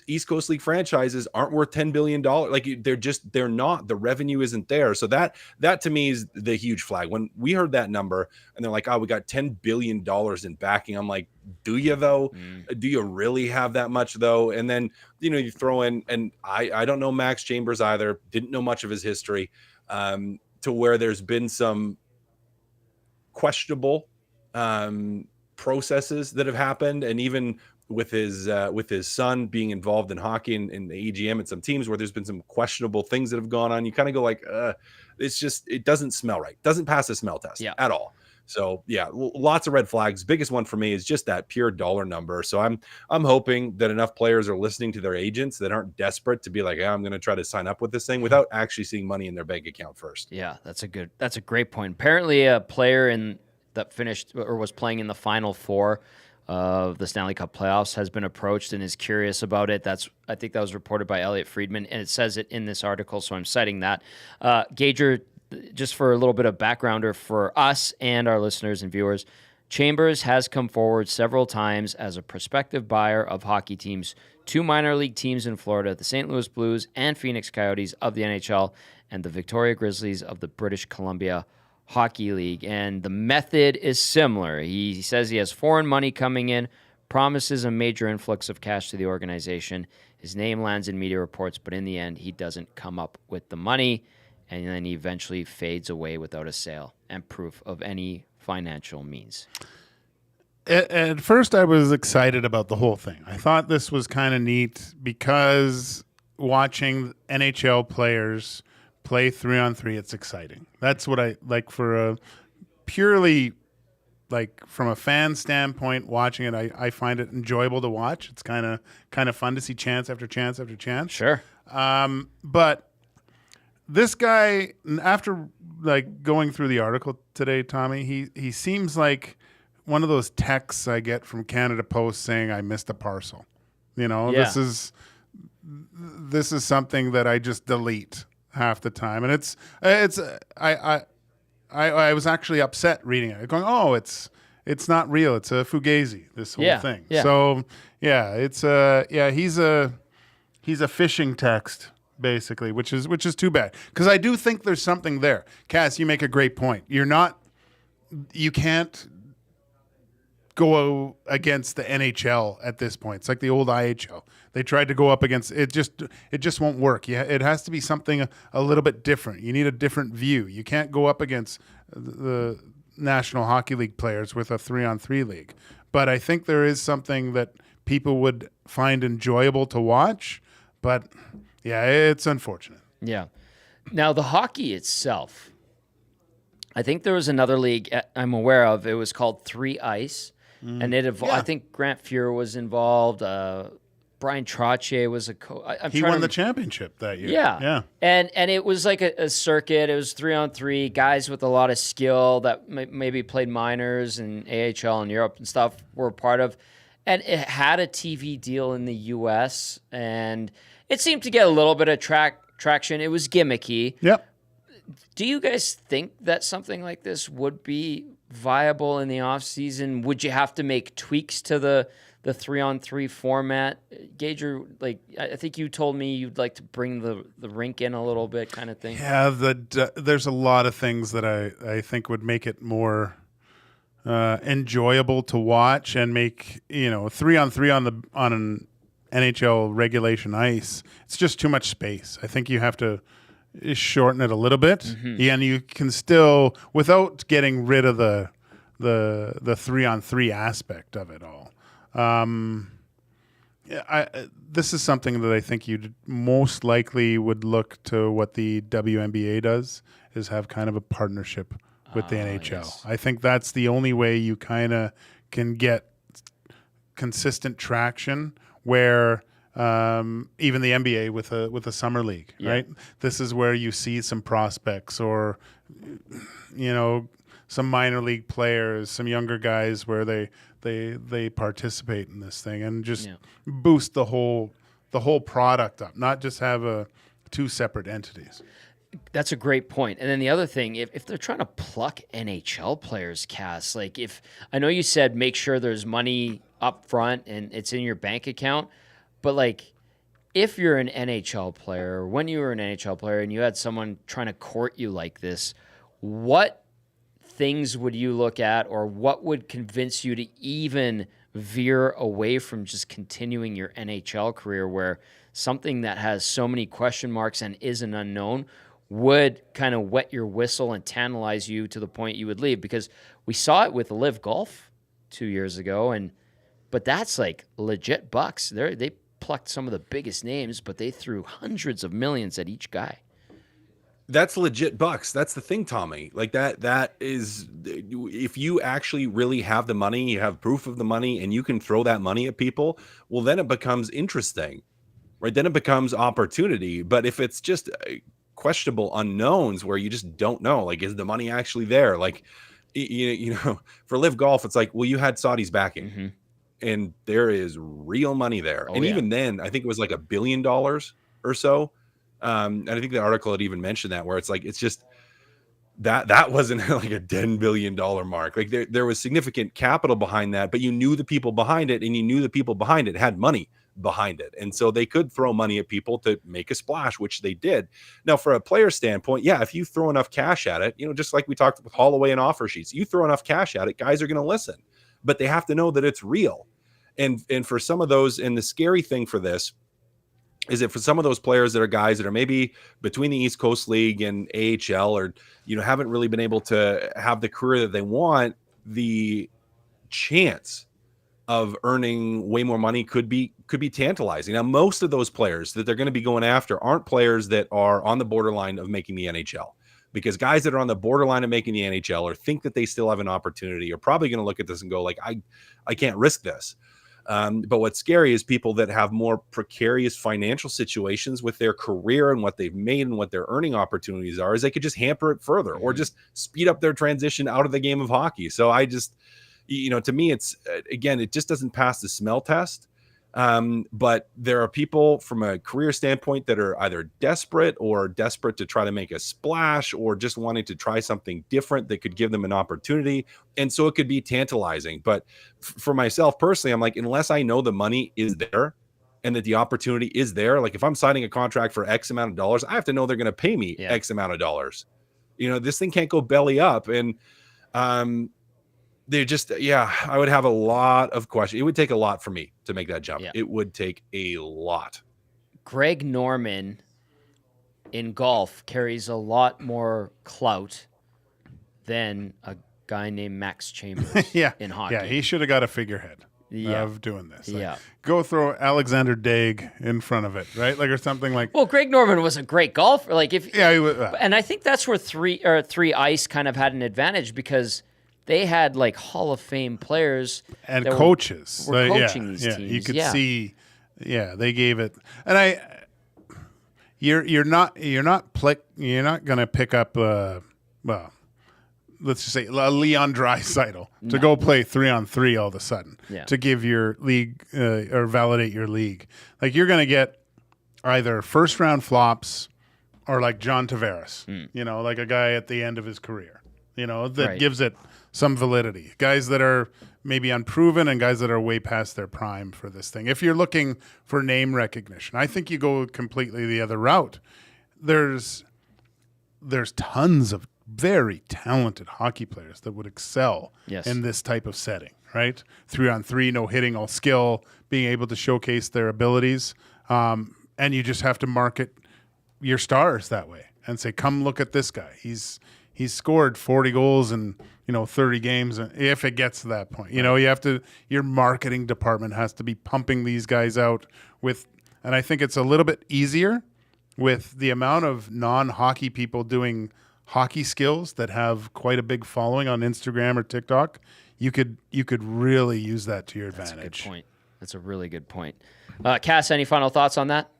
East Coast League franchises aren't worth $10 billion. Like, they're not, the revenue isn't there. So that to me is the huge flag. When we heard that number and they're like, oh, we got $10 billion in backing. I'm like, do you though? Do you really have that much though? And then, you throw in, and I don't know Max Chambers either. Didn't know much of his history, to where there's been some questionable, processes that have happened, and even with his son being involved in hockey in the AGM and some teams where there's been some questionable things that have gone on, you kind of go like, it doesn't smell right, doesn't pass the smell test at all. So yeah, lots of red flags. Biggest one for me is just that pure dollar number. So I'm hoping that enough players are listening to their agents that aren't desperate to be like, I'm going to try to sign up with this thing without actually seeing money in their bank account first. Yeah, that's a great point. Apparently, a player that finished or was playing in the Final Four of the Stanley Cup playoffs has been approached and is curious about it. I think that was reported by Elliot Friedman, and it says it in this article, so I'm citing that. Gager, just for a little bit of backgrounder for us and our listeners and viewers, Chambers has come forward several times as a prospective buyer of hockey teams, 2 minor league teams in Florida, the St. Louis Blues and Phoenix Coyotes of the NHL, and the Victoria Grizzlies of the British Columbia Hockey League. And the method is similar. He says he has foreign money coming in, promises a major influx of cash to the organization. His name lands in media reports, but in the end, he doesn't come up with the money, and then he eventually fades away without a sale and proof of any financial means. At first, I was excited about the whole thing. I thought this was kind of neat because watching NHL players play 3-on-3, it's exciting. That's what I like for a purely, like from a fan standpoint, watching it, I find it enjoyable to watch. It's kind of fun to see chance after chance after chance. Sure. But this guy, after like going through the article today, Tommy, he seems like one of those texts I get from Canada Post saying I missed a parcel. You know, Yeah. This is something that I just delete half the time, and I was actually upset reading it, going, oh, it's not real. It's a fugazi. This whole thing. Yeah. So yeah, he's a phishing text basically, which is too bad because I do think there's something there. Cass, you make a great point. You can't go against the NHL at this point. It's like the old IHL. They tried to go up against it. Just won't work. Yeah, it has to be something a little bit different. You need a different view. You can't go up against the National Hockey League players with a 3-on-3 league. But I think there is something that people would find enjoyable to watch. But yeah, it's unfortunate. Yeah. Now, the hockey itself, I think there was another league I'm aware of. It was called 3 Ice. And I think Grant Fuhr was involved. Brian Trottier was he won the championship that year. Yeah. And it was like a circuit. It was 3-on-3, guys with a lot of skill that maybe played minors and AHL in Europe and stuff were a part of. And it had a TV deal in the U.S. and it seemed to get a little bit of traction. It was gimmicky. Yep. Do you guys think that something like this would be viable in the offseason? Would you have to make tweaks to the 3-on-3 format? Gager, like I think you told me you'd like to bring the rink in a little bit kind of thing. Yeah, there's a lot of things that I think would make it more enjoyable to watch and make 3-on-3 on an NHL regulation ice. It's just too much space. I think you have to shorten it a little bit, and you can still, without getting rid of the 3-on-3 aspect of it all. This is something that I think you'd most likely would look to what the WNBA does, is have kind of a partnership with the NHL. Yes. I think that's the only way you kind of can get consistent traction where even the NBA with a summer league, right? This is where you see some prospects or some minor league players, some younger guys where they participate in this thing and just boost the whole product up, not just have two separate entities. That's a great point. And then the other thing, if they're trying to pluck NHL players, Cass, like I know you said make sure there's money up front and it's in your bank account, but like if you're an NHL player, or when you were an NHL player and you had someone trying to court you like this, what things would you look at, or what would convince you to even veer away from just continuing your NHL career, where something that has so many question marks and is an unknown would kind of wet your whistle and tantalize you to the point you would leave? Because we saw it with Live Golf 2 years ago, but that's like legit bucks. They plucked some of the biggest names, but they threw hundreds of millions at each guy. That's legit bucks. That's the thing, Tommy. Like that is, if you actually really have the money, you have proof of the money, and you can throw that money at people, well, then it becomes interesting, right? Then it becomes opportunity. But if it's just questionable unknowns where you just don't know, like, is the money actually there? Like, you know, for Live Golf, it's like, well, you had Saudi's backing, and there is real money there. And even then, I think it was like $1 billion or so. And I think the article had even mentioned that, where it's like, it's just that wasn't like a $10 billion mark. Like there was significant capital behind that, but you knew the people behind it, and you knew the people behind it had money behind it. And so they could throw money at people to make a splash, which they did. Now, for a player standpoint, yeah, if you throw enough cash at it, you know, just like we talked with Holloway and offer sheets, you throw enough cash at it, guys are going to listen, but they have to know that it's real. And for some of those, and the scary thing for this is that for some of those players that are guys that are maybe between the East Coast League and AHL, or, you know, haven't really been able to have the career that they want, the chance of earning way more money could be tantalizing. Now, most of those players that they're going to be going after aren't players that are on the borderline of making the NHL, because guys that are on the borderline of making the NHL or think that they still have an opportunity are probably going to look at this and go like, I can't risk this. But what's scary is people that have more precarious financial situations with their career and what they've made and what their earning opportunities are, is they could just hamper it further or just speed up their transition out of the game of hockey. So I just, you know, to me, it's, again, it just doesn't pass the smell test. But there are people from a career standpoint that are either desperate to try to make a splash, or just wanting to try something different that could give them an opportunity. And so it could be tantalizing. But for myself personally, I'm like, unless I know the money is there and that the opportunity is there, like if I'm signing a contract for X amount of dollars, I have to know they're going to pay me X amount of dollars. You know, this thing can't go belly up. And, they just, I would have a lot of questions. It would take a lot for me to make that jump. It would take a lot. Greg Norman in golf carries a lot more clout than a guy named Max Chambers in hockey. Yeah, he should have got a figurehead of doing this. Like, go throw Alexander Daig in front of it, right? Like, or something like. Well, Greg Norman was a great golfer. Like he was, and I think that's where three ice kind of had an advantage, because they had like Hall of Fame players and coaches were coaching these teams. You could see, they gave it. And you're not going to pick up, well, let's just say a Leon Draisaitl to go play 3-on-3 all of a sudden to give your league or validate your league. Like, you're going to get either first round flops or like John Tavares, you know, like a guy at the end of his career, you know, that gives it some validity. Guys that are maybe unproven and guys that are way past their prime for this thing. If you're looking for name recognition, I think you go completely the other route. There's tons of very talented hockey players that would excel in this type of setting, right? 3-on-3, no hitting, all skill, being able to showcase their abilities. And you just have to market your stars that way and say, come look at this guy. He's scored 40 goals in, 30 games, if it gets to that point. You know, your marketing department has to be pumping these guys out with, and I think it's a little bit easier with the amount of non-hockey people doing hockey skills that have quite a big following on Instagram or TikTok. You could really use that to your advantage. That's a good point. That's a really good point. Cass, any final thoughts on that?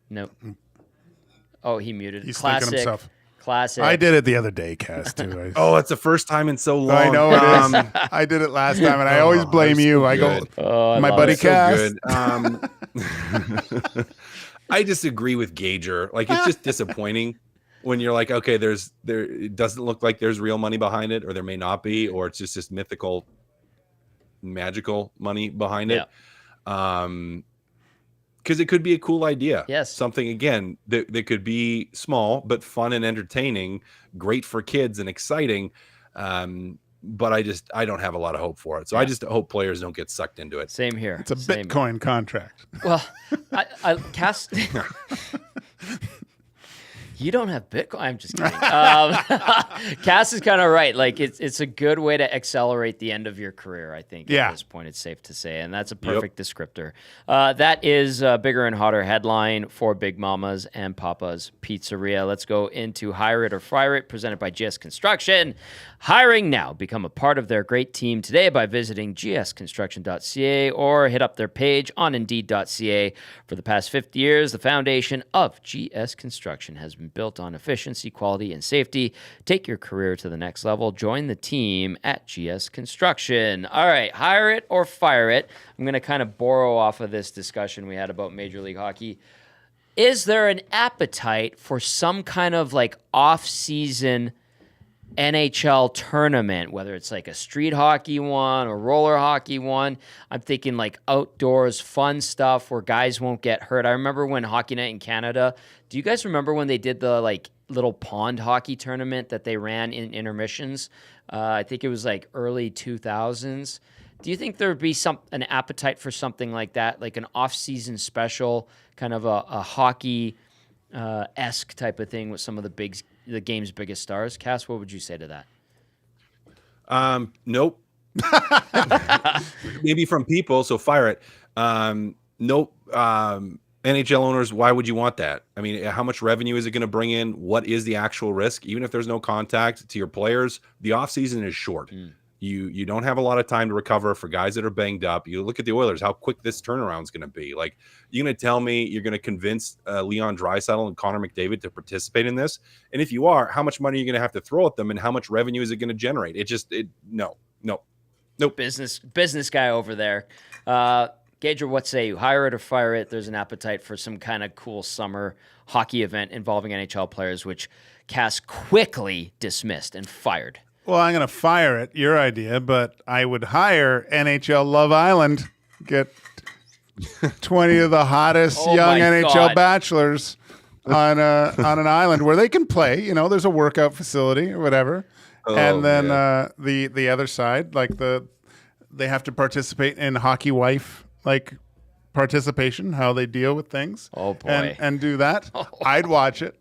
No. Oh, he muted. He's Classic. thinking himself. Classic. I did it the other day, Cass, too. Oh, it's the first time in so long. I know it is. I did it last time, and I always blame you. I go, my buddy Cass. So good. I disagree with Gager. Like, it's just disappointing when you're like, okay, it doesn't look like there's real money behind it, or there may not be, or it's just this mythical, magical money behind it. Because it could be a cool idea. Yes. Something, again, that could be small, but fun and entertaining, great for kids and exciting. But I don't have a lot of hope for it. So I just hope players don't get sucked into it. Same here. It's a Bitcoin contract. Well, Cass. You don't have Bitcoin. I'm just kidding. Cass is kind of right. Like it's a good way to accelerate the end of your career. I think at this point it's safe to say, and that's a perfect descriptor. That is a bigger and hotter headline for Big Mama's and Papa's Pizzeria. Let's go into Hire It or Fire It, presented by GS Construction. Hiring now. Become a part of their great team today by visiting gsconstruction.ca or hit up their page on indeed.ca. For the past 50 years, the foundation of GS Construction has been built on efficiency, quality, and safety. Take your career to the next level. Join the team at GS Construction. All right, hire it or fire it. I'm going to kind of borrow off of this discussion we had about Major League Hockey. Is there an appetite for some kind of like off-season NHL tournament, whether it's like a street hockey one or roller hockey one? I'm thinking like outdoors fun stuff where guys won't get hurt. I remember when Hockey Night in Canada, do you guys remember when they did the like little pond hockey tournament that they ran in intermissions? I think it was like early 2000s. Do you think there would be an appetite for something like that, like an off-season special, kind of a hockey esque type of thing with some of the game's biggest stars? Cass, what would you say to that? Nope. Maybe from people, so fire it. Nope. NHL owners, why would you want that? I mean, how much revenue is it going to bring in? What is the actual risk? Even if there's no contact to your players, the offseason is short. You don't have a lot of time to recover for guys that are banged up. You look at the Oilers, how quick this turnaround is going to be. Like, you're going to tell me you're going to convince Leon Draisaitl and Connor McDavid to participate in this? And if you are, how much money are you going to have to throw at them, and how much revenue is it going to generate? No. Business guy over there. Gager, what say you? Hire it or fire it? There's an appetite for some kind of cool summer hockey event involving NHL players, which Cass quickly dismissed and fired. Well, I'm going to fire it, your idea, but I would hire NHL Love Island, get 20 of the hottest young NHL bachelors on an island where they can play. You know, there's a workout facility or whatever. And then the other side, like they have to participate in hockey wife like participation, how they deal with things. Oh boy, and do that. I'd watch it.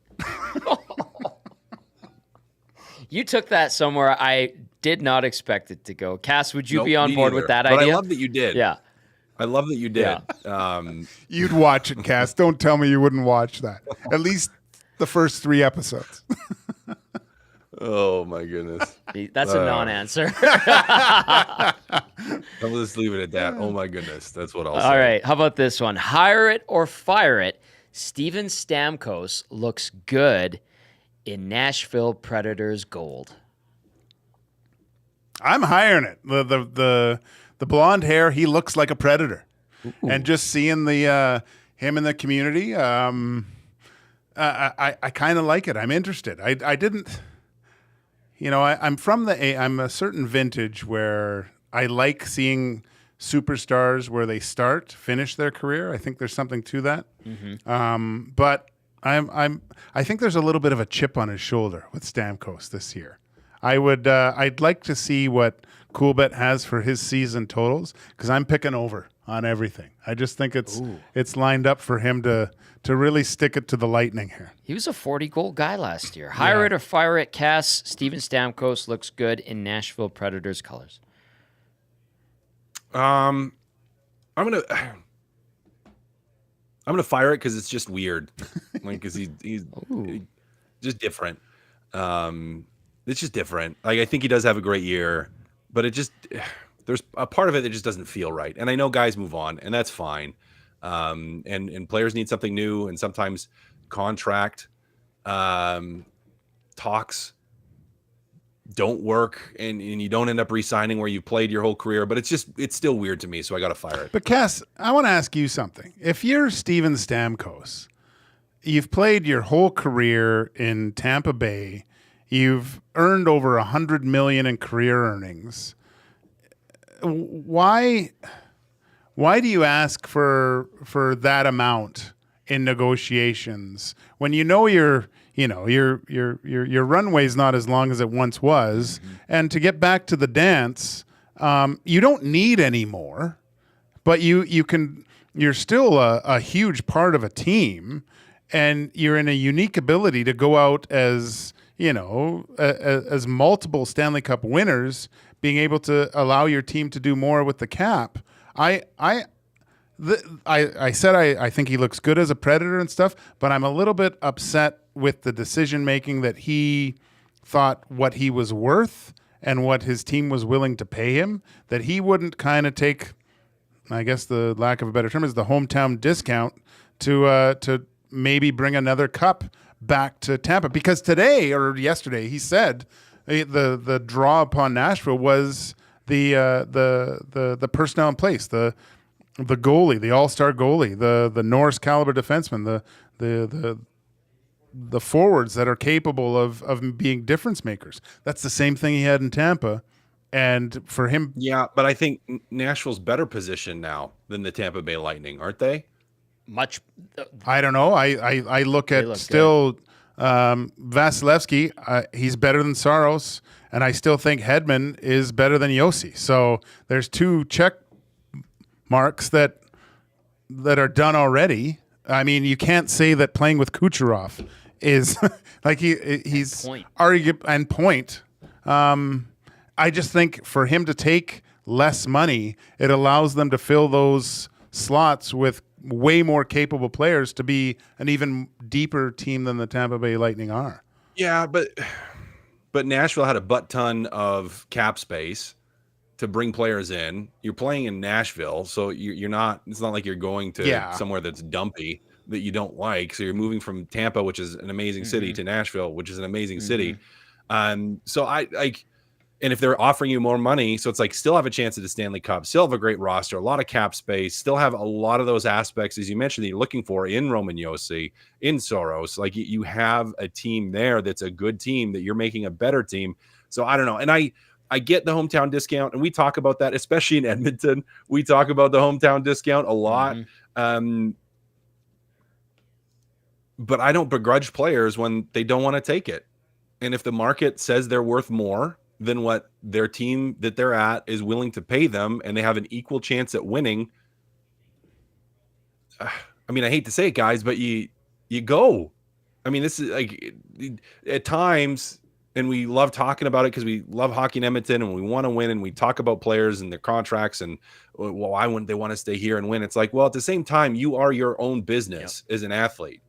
You took that somewhere I did not expect it to go. Cass, would you be on board with that idea? But I love that you did. Yeah. I love that you did. Yeah. You'd watch it, Cass. Don't tell me you wouldn't watch that. At least the first 3 episodes. Oh, my goodness. That's a non-answer. I'll just leave it at that. Oh, my goodness. That's what I'll say. All right. How about this one? Hire it or fire it. Steven Stamkos looks good in Nashville Predators gold. I'm hiring it. The blonde hair, he looks like a Predator. Ooh. And just seeing the him in the community, I kind of like it. I'm interested. I didn't, I'm a certain vintage where I like seeing superstars where they finish their career. I think there's something to that. Mm-hmm. But I think there's a little bit of a chip on his shoulder with Stamkos this year. I'd like to see what Coolbet has for his season totals, because I'm picking over on everything. I just think it's lined up for him to really stick it to the Lightning here. He was a 40-goal guy last year. Hire it or fire it, Cass. Steven Stamkos looks good in Nashville Predators colors. I'm gonna fire it because it's just weird. Like, because he's just different. It's just different. Like, I think he does have a great year, but there's a part of it that just doesn't feel right. And I know guys move on, and that's fine. And players need something new, and sometimes contract talks don't work, and you don't end up re-signing where you played your whole career. But it's still weird to me, so I got to fire it. But Cass, I want to ask you something. If you're Steven Stamkos, you've played your whole career in Tampa Bay, you've earned over $100 million in career earnings. Why do you ask for that amount in negotiations when you know your runway's not as long as it once was, and to get back to the dance, you don't need any more, but you're still a huge part of a team, and you're in a unique ability to go out as, as multiple Stanley Cup winners, being able to allow your team to do more with the cap. I said I think he looks good as a Predator and stuff, but I'm a little bit upset with the decision making that he thought what he was worth and what his team was willing to pay him, that he wouldn't kind of take, I guess the lack of a better term is the hometown discount to maybe bring another cup back to Tampa. Because today or yesterday he said the draw upon Nashville was the personnel in place, the goalie, the all-star goalie, the Norris caliber defenseman, the forwards that are capable of being difference makers. That's the same thing he had in Tampa. And for him, yeah, but I think Nashville's better positioned now than the Tampa Bay Lightning, aren't they? Much. I don't know. I look at still Vasilevsky. He's better than Saros, and I still think Hedman is better than Yossi. So there's two check marks that are done already. I mean, you can't say that playing with Kucherov is like he's arguable and point. I just think for him to take less money, it allows them to fill those slots with way more capable players to be an even deeper team than the Tampa Bay Lightning are. Yeah, but Nashville had a butt ton of cap space to bring players in. You're playing in Nashville, so you're not. It's not like you're going to somewhere that's dumpy that you don't like. So you're moving from Tampa, which is an amazing city, to Nashville, which is an amazing city. So I like. And if they're offering you more money, so it's like still have a chance at the Stanley Cup, still have a great roster, a lot of cap space, still have a lot of those aspects, as you mentioned, that you're looking for in Roman Josi, in Soros. Like you have a team there that's a good team, that you're making a better team. So I don't know. And I get the hometown discount, and we talk about that, especially in Edmonton. We talk about the hometown discount a lot. But I don't begrudge players when they don't want to take it. And if the market says they're worth more than what their team that they're at is willing to pay them, and they have an equal chance at winning, I mean, I hate to say it, guys, but you go. I mean, this is like at times, and we love talking about it because we love hockey in Edmonton and we want to win, and we talk about players and their contracts and why wouldn't they want to stay here and win? It's like, well, at the same time, you are your own business as an athlete.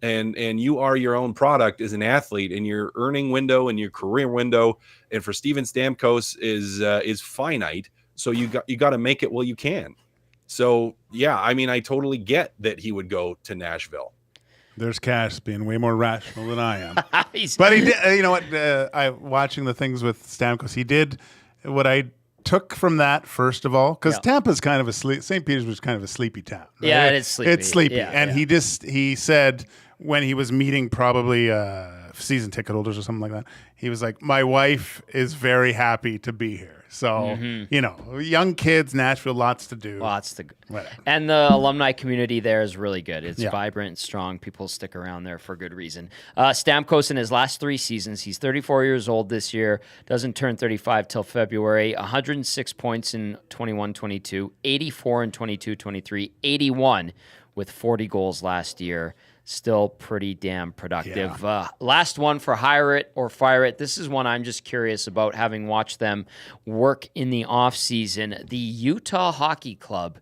And you are your own product as an athlete, and your earning window and your career window, and for Steven Stamkos is finite. So you got to make it while you can. So yeah, I mean, I totally get that he would go to Nashville. There's Cash being way more rational than I am. But he did. You know what? I watching the things with Stamkos, he did what I took from that, first of all, because Tampa's kind of a St. Petersburg's kind of a sleepy town. Right? Yeah, it's sleepy. It's sleepy. Yeah, and he said when he was meeting probably season ticket holders or something like that, he was like, my wife is very happy to be here. So, young kids, Nashville, lots to do. Whatever. And the alumni community there is really good. It's vibrant and strong. People stick around there for good reason. Stamkos in his last 3 seasons, he's 34 years old this year, doesn't turn 35 till February, 106 points in 21-22, 84 in 22-23, 81 with 40 goals last year. Still pretty damn productive. Yeah. Last one for hire it or fire it. This is one I'm just curious about, having watched them work in the offseason. The Utah Hockey Club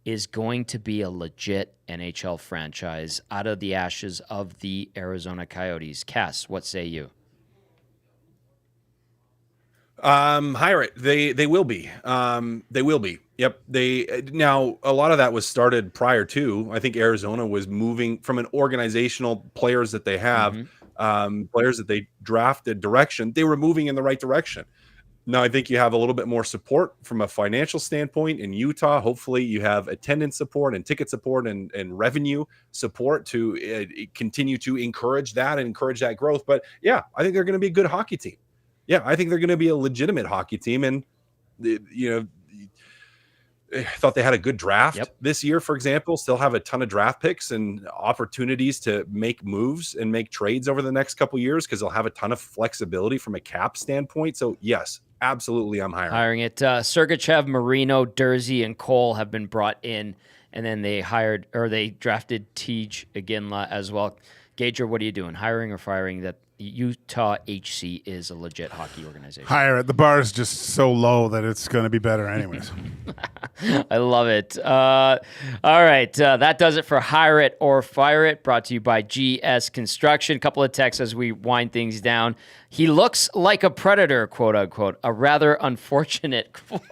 is going to be a legit NHL franchise out of the ashes of the Arizona Coyotes. Cass, what say you? Hire it. They will be. They will be. Yep. Now a lot of that was started prior to. I think Arizona was moving from an organizational players that they have, players that they drafted direction. They were moving in the right direction. Now I think you have a little bit more support from a financial standpoint in Utah. Hopefully you have attendance support and ticket support and revenue support to continue to encourage that and encourage that growth. But yeah, I think they're going to be a good hockey team. Yeah, I think they're going to be a legitimate hockey team. And, I thought they had a good draft this year, for example, still have a ton of draft picks and opportunities to make moves and make trades over the next couple of years, because they'll have a ton of flexibility from a cap standpoint. So, yes, absolutely, I'm hiring it. Sergachev, Marino, Dursey, and Cole have been brought in And then they drafted Tej Iginla as well. Gager, what are you doing? Hiring or firing? That Utah HC is a legit hockey organization. Hire it. The bar is just so low that it's going to be better anyways. I love it. All right. That does it for Hire It or Fire It, brought to you by GS Construction. A couple of texts as we wind things down. He looks like a predator, quote unquote. A rather unfortunate quote.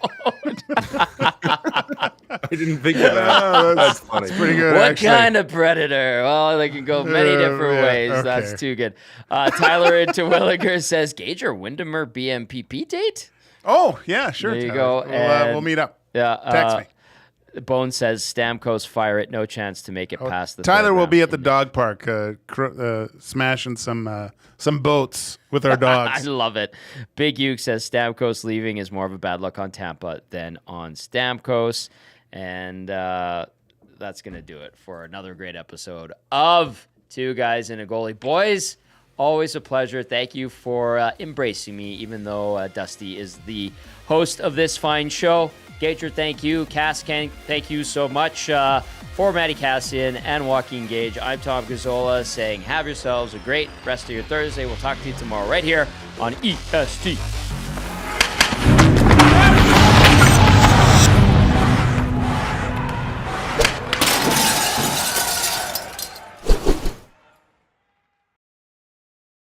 I didn't think of that. That's funny. That's pretty good. What actually. kind of predator? Well, they can go many different ways. okay. That's too good. Tyler in Terwilliger says, Gager, Windermere BMPP date? Oh, yeah, sure. There you Tyler. go. We'll meet up. Yeah. Text me. Bone says Stamkos fire it. No chance to make it past the Tyler third will round. be at the dog park smashing some boats with our I dogs. love it. Big Uke says Stamkos leaving is more of a bad luck on Tampa than on Stamkos. And that's going to do it for another great episode of Two Guys and a Goalie. Boys, always a pleasure. Thank you for embracing me, even though Dusty is the host of this fine show. Gager, thank you. Kassian, thank you so much. For Matty Kassian and Joaquin Gage, I'm Tom Gazzola saying have yourselves a great rest of your Thursday. We'll talk to you tomorrow right here on EST.